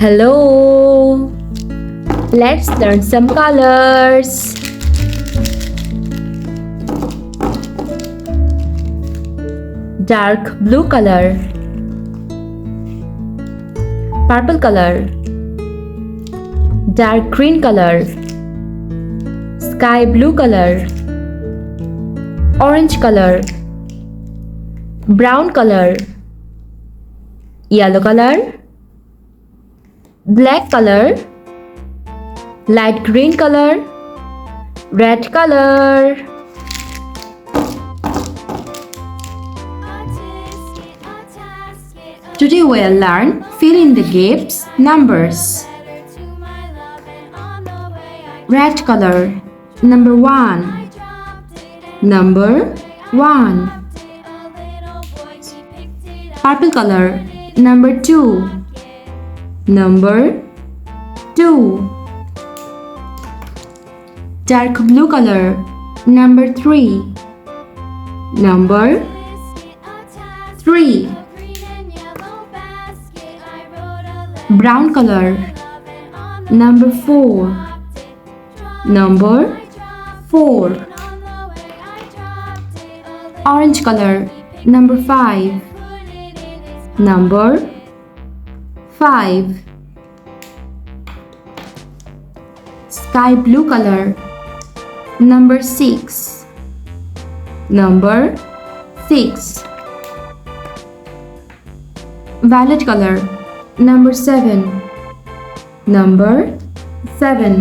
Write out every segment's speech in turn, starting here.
Hello! Let's learn some colors. Dark blue color, purple color, dark green color, sky blue color, orange color, brown color, yellow color, black color, light green color, red color. Today we'll learn fill in the gaps numbers. Red color, number 1. Number 1. Purple color, number 2. Number 2. Dark blue color, number 3. Number 3. Brown color, number 4. Number 4. Orange color, number 5. Number 5. Sky blue color, number 6. Number 6. Violet color, number 7. Number 7.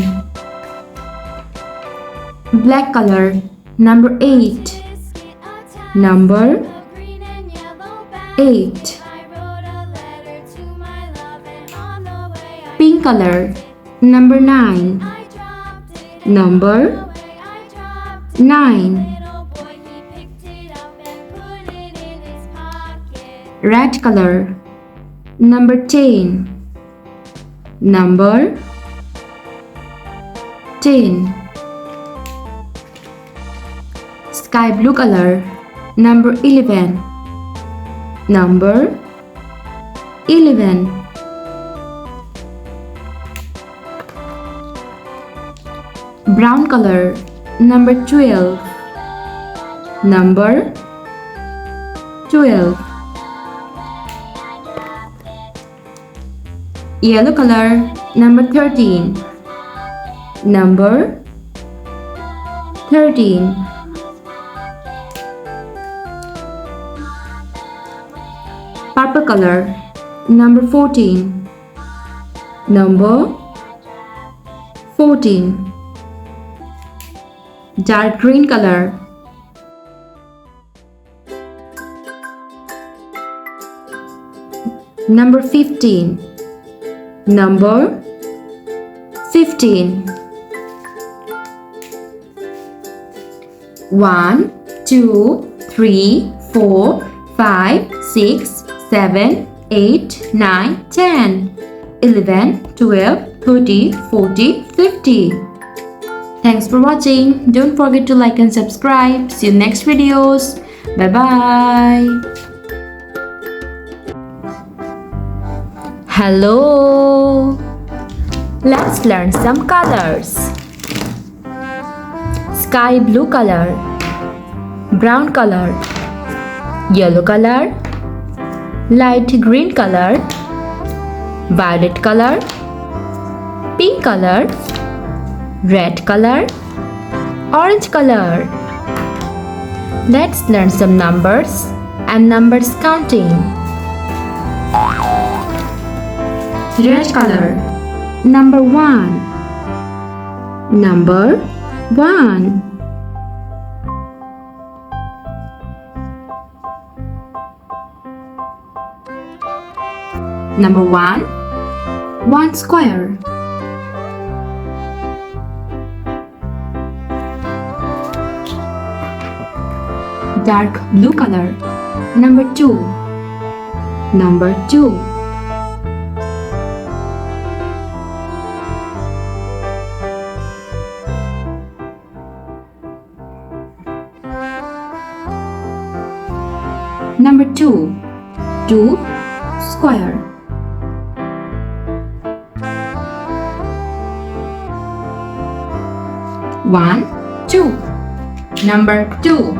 Black color, number 8. Number 8. Pink color, number 9. Number 9. Red color, number 10. Number 10. Sky blue color, number 11. Number 11. Brown color, number 12. Number 12. Yellow color, number 13. Number 13. Purple color, number 14. Number 14. Dark green color, number 15. Number 15. 1, 2, 3, 4, 5, 6, 7, 8, 9, 10, 11, 12, 13, 14, 15. Thanks for watching. Don't forget to like and subscribe. See you next videos. Bye bye. Hello. Let's learn some colors. Sky blue color, brown color, yellow color, light green color, violet color, pink color, red color, orange color. Let's learn some numbers and numbers counting. Red color, number 1. Number 1. Number 1. 1 square. Dark blue color, number 2. Number 2. Number 2. 2 square. 1, 2. Number 2.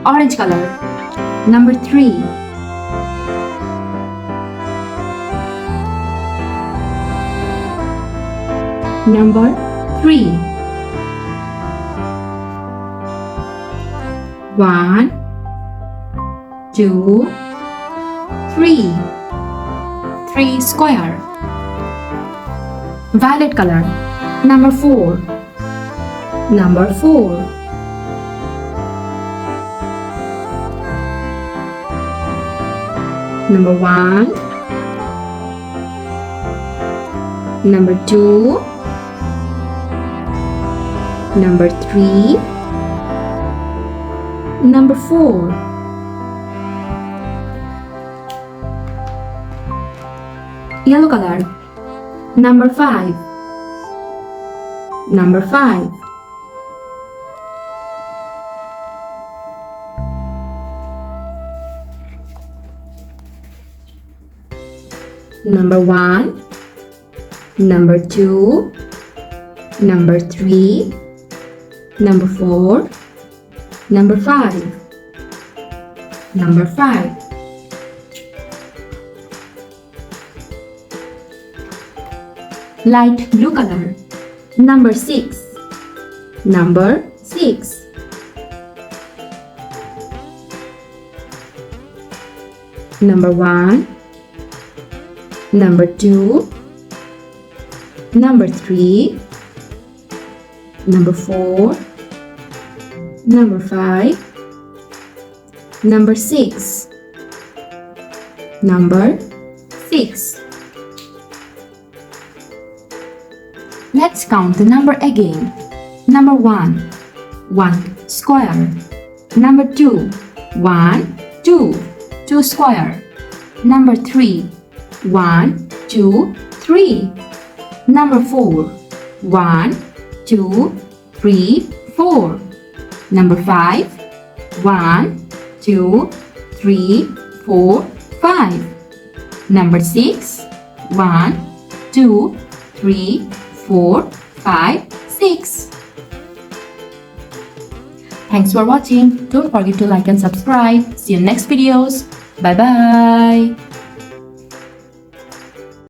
Orange color. Number 3. Number 3. 1, 2, 3. 3 square. Violet color. Number 4. Number 4. Number 1. Number 2. Number 3. Number 4. Yellow color. Number 5. Number 5. Number 1. Number 2. Number 3. Number 4. Number 5. Number 5. Light blue color. Number 6. Number 6. Number 1. Number 2. Number 3. Number 4. Number 5. Number 6. Number 6. Let's count the number again. Number 1. 1 square. Number 2. 1, 2. 2 square. Number 3. 1, 2, 3. Number 4. 1, 2, 3, 4. Number 5. 1, 2, 3, 4, 5. Number 6. 1, 2, 3, 4, 5, 6. Thanks for watching. Don't forget to like and subscribe. See you in next videos. Bye bye.